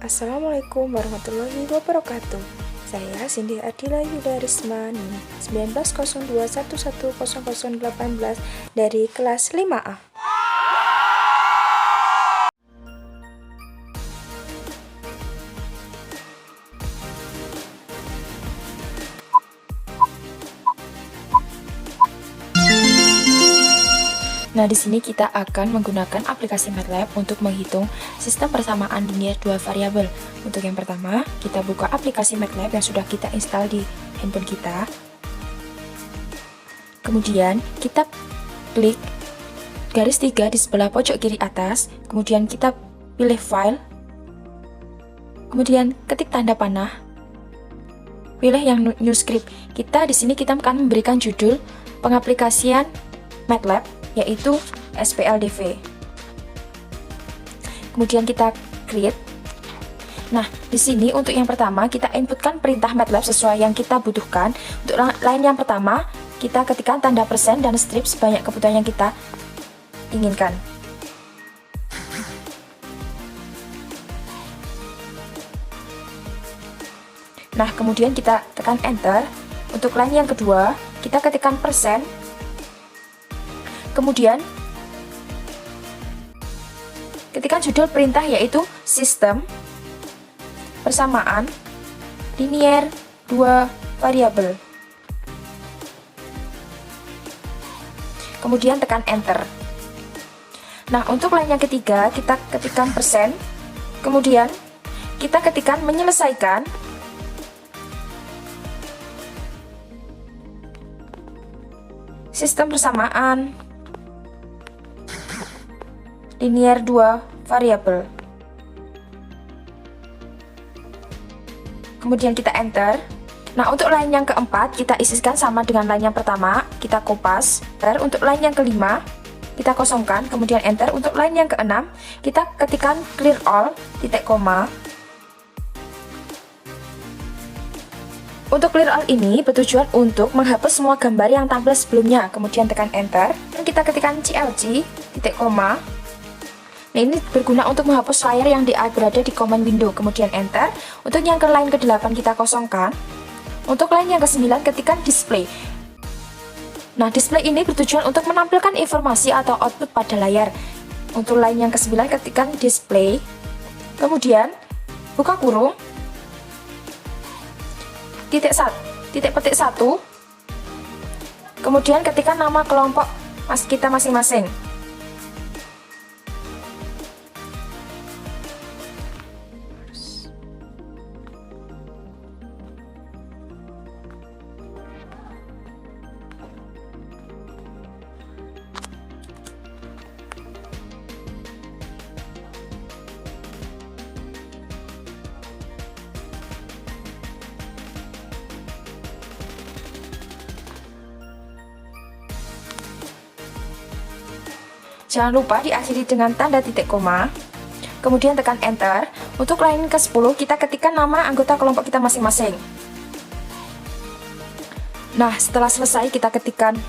Assalamualaikum warahmatullahi wabarakatuh. Saya Cindy Ardila Yudarisma NIM 1902110018 dari kelas 5A. Nah, di sini kita akan menggunakan aplikasi MATLAB untuk menghitung sistem persamaan linier dua variabel. Untuk yang pertama, kita buka aplikasi MATLAB yang sudah kita install di handphone kita. Kemudian, kita klik garis 3 di sebelah pojok kiri atas, kemudian kita pilih file, kemudian ketik tanda panah, pilih yang new script. Di sini kita akan memberikan judul pengaplikasian MATLAB, yaitu SPLDV. Kemudian kita create. Nah, di sini untuk yang pertama kita inputkan perintah MATLAB sesuai yang kita butuhkan. Untuk line yang pertama, kita ketikkan tanda persen dan strip sebanyak kebutuhan yang kita inginkan. Nah, kemudian kita tekan enter. Untuk line yang kedua, kita ketikkan persen. Kemudian, ketikkan judul perintah yaitu sistem persamaan linier dua variabel. Kemudian tekan enter. Nah, untuk line yang ketiga, kita ketikkan persen. Kemudian, kita ketikkan menyelesaikan. Sistem persamaan linier dua variabel. Kemudian kita enter. Nah, untuk line yang keempat kita isikan sama dengan line yang pertama, kita kopas. Untuk line yang kelima kita kosongkan, kemudian enter. Untuk line yang keenam kita ketikkan clear all, titik koma. Untuk clear all ini bertujuan untuk menghapus semua gambar yang tampil sebelumnya. Kemudian tekan enter dan kita ketikkan CLG, titik koma. Nah, ini berguna untuk menghapus file yang berada di command window. Kemudian enter. Untuk yang ke line ke-8 kita kosongkan. Untuk line yang ke-9 ketikkan display. Nah, display ini bertujuan untuk menampilkan informasi atau output pada layar. Untuk line yang ke-9 ketikkan display. Kemudian buka kurung, titik petik 1. Kemudian ketikkan nama kelompok kita masing-masing. Jangan lupa diakhiri dengan tanda titik koma. Kemudian tekan enter. Untuk line ke-10 kita ketikkan nama anggota kelompok kita masing-masing. Nah, setelah selesai kita ketikkan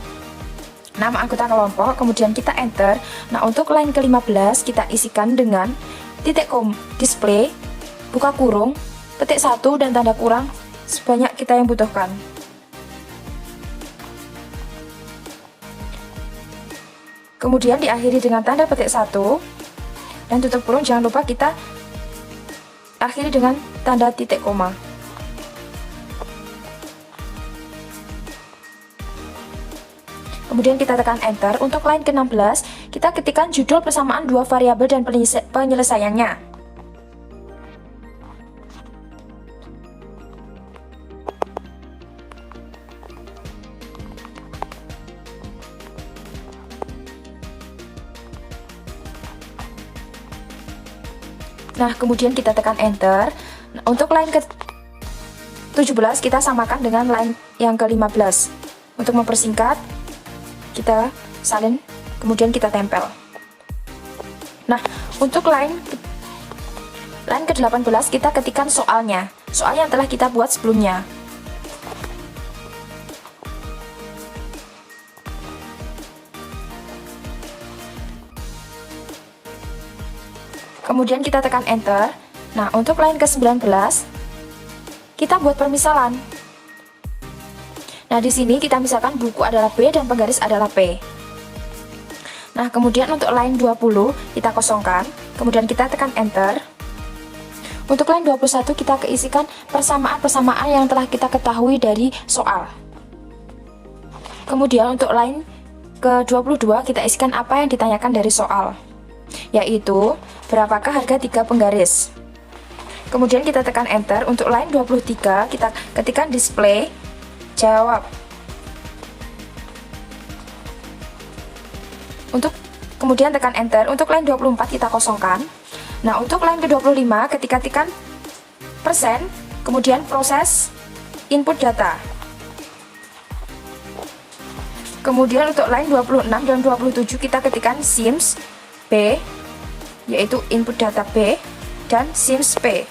nama anggota kelompok, kemudian kita enter. Nah, untuk line ke-15 kita isikan dengan titik display, buka kurung, petik 1 dan tanda kurang sebanyak kita yang butuhkan. Kemudian diakhiri dengan tanda petik 1 dan tutup kurung. Jangan lupa kita akhiri dengan tanda titik koma. Kemudian kita tekan enter. Untuk line ke-16 kita ketikkan judul persamaan dua variabel dan penyelesaiannya. Nah, kemudian kita tekan enter. Nah, untuk line ke-17 kita samakan dengan line yang ke-15. Untuk mempersingkat, kita salin, kemudian kita tempel. Nah, untuk line ke-18 kita ketikkan soalnya. Soal yang telah kita buat sebelumnya. Kemudian kita tekan enter. Nah, untuk line ke-19 kita buat permisalan. Nah, di sini kita misalkan buku adalah B dan penggaris adalah P. Nah, kemudian untuk line 20 kita kosongkan, kemudian kita tekan enter. Untuk line 21 kita keisikan persamaan-persamaan yang telah kita ketahui dari soal. Kemudian untuk line ke-22 kita isikan apa yang ditanyakan dari soal, yaitu berapakah harga 3 penggaris. Kemudian kita tekan enter. Untuk line 23 kita ketikkan display jawab. Kemudian tekan enter. Untuk line 24 kita kosongkan. Nah, untuk line ke-25 ketikkan persen, kemudian proses input data. Kemudian untuk line 26 dan 27 kita ketikkan sims B, yaitu input data B, dan sims P.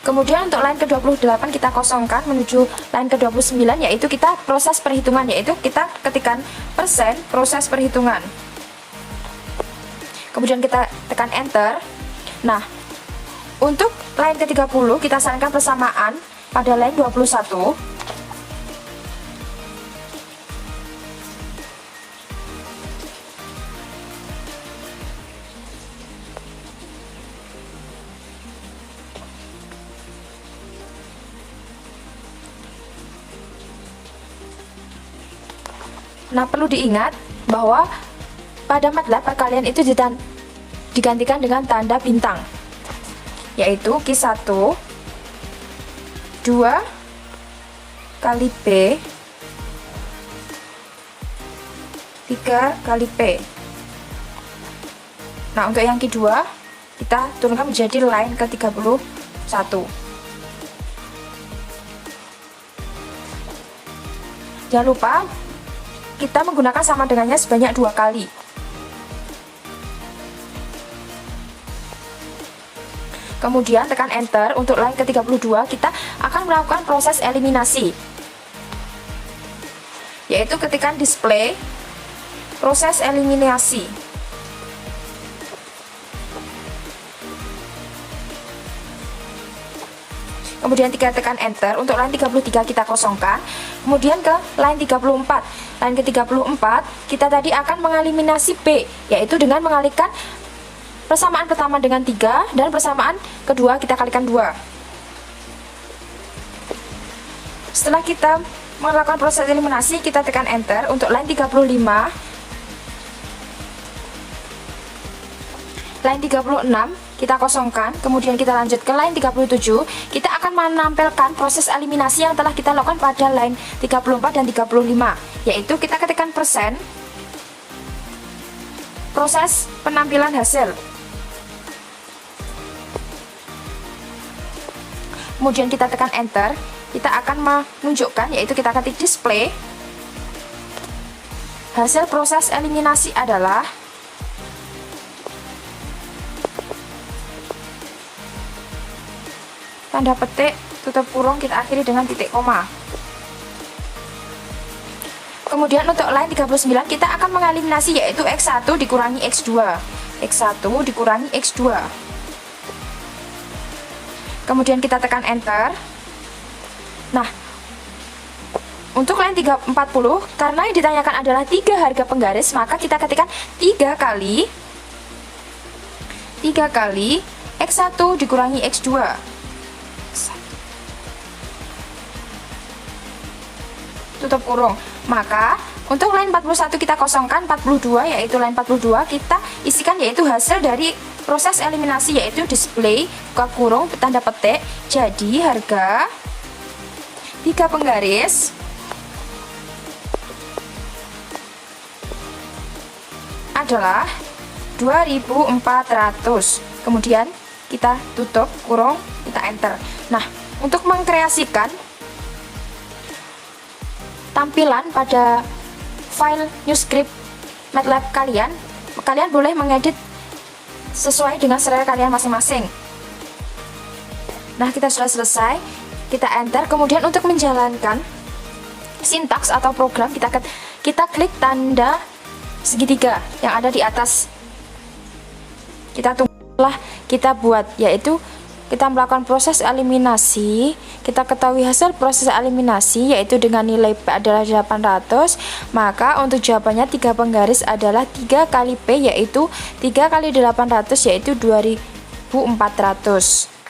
Kemudian untuk line ke-28 kita kosongkan menuju line ke-29, yaitu kita proses perhitungan, yaitu kita ketikkan persen proses perhitungan. Kemudian kita tekan enter. Nah, untuk line ke-30 kita sarankan persamaan pada line 21. Nah, perlu diingat bahwa pada MATLAB perkalian itu digantikan dengan tanda bintang, yaitu Q1 2 kali P 3 kali P. Nah, untuk yang Q2 kita turunkan menjadi line ke-31. Jangan lupa kita menggunakan sama dengannya sebanyak 2 kali. Kemudian tekan enter. Untuk line ke-32 kita akan melakukan proses eliminasi, yaitu ketikkan display proses eliminasi. Kemudian kita tekan enter. Untuk line 33 kita kosongkan. Kemudian ke line 34. Line ke-34 kita tadi akan mengeliminasi B, yaitu dengan mengalihkan persamaan pertama dengan 3 dan persamaan kedua kita kalikan 2. Setelah kita melakukan proses eliminasi, kita tekan enter. Untuk line 35, line 36 kita kosongkan. Kemudian kita lanjut ke line 37. Kita akan menampilkan proses eliminasi yang telah kita lakukan pada line 34 dan 35, yaitu kita ketikkan persen proses penampilan hasil. Kemudian kita tekan enter. Kita akan menunjukkan, yaitu kita ketik display hasil proses eliminasi adalah tanda petik tutup kurung kita akhiri dengan titik koma. Kemudian untuk line 39 kita akan mengeliminasi, yaitu X1 dikurangi X2, X1 dikurangi X2. Kemudian kita tekan enter. Nah, untuk line 40, karena yang ditanyakan adalah 3 harga penggaris, maka kita ketikkan 3 kali X1 dikurangi X2. Tutup kurung. Maka untuk line 41 kita kosongkan 42, yaitu line 42 kita isikan, yaitu hasil dari proses eliminasi, yaitu display buka kurung tanda petik. Jadi harga 3 penggaris adalah 2.400. Kemudian kita tutup kurung, kita enter. Nah, untuk mengkreasikan tampilan pada file new script MATLAB kalian boleh mengedit sesuai dengan selera kalian masing-masing. Nah, kita sudah selesai, kita enter. Kemudian untuk menjalankan sintaks atau program, kita klik tanda segitiga yang ada di atas. Kita tunggu telah kita buat, yaitu kita melakukan proses eliminasi. Kita ketahui hasil proses eliminasi yaitu dengan nilai P adalah 800, maka untuk jawabannya 3 penggaris adalah 3 kali P, yaitu 3 kali 800 yaitu 2400.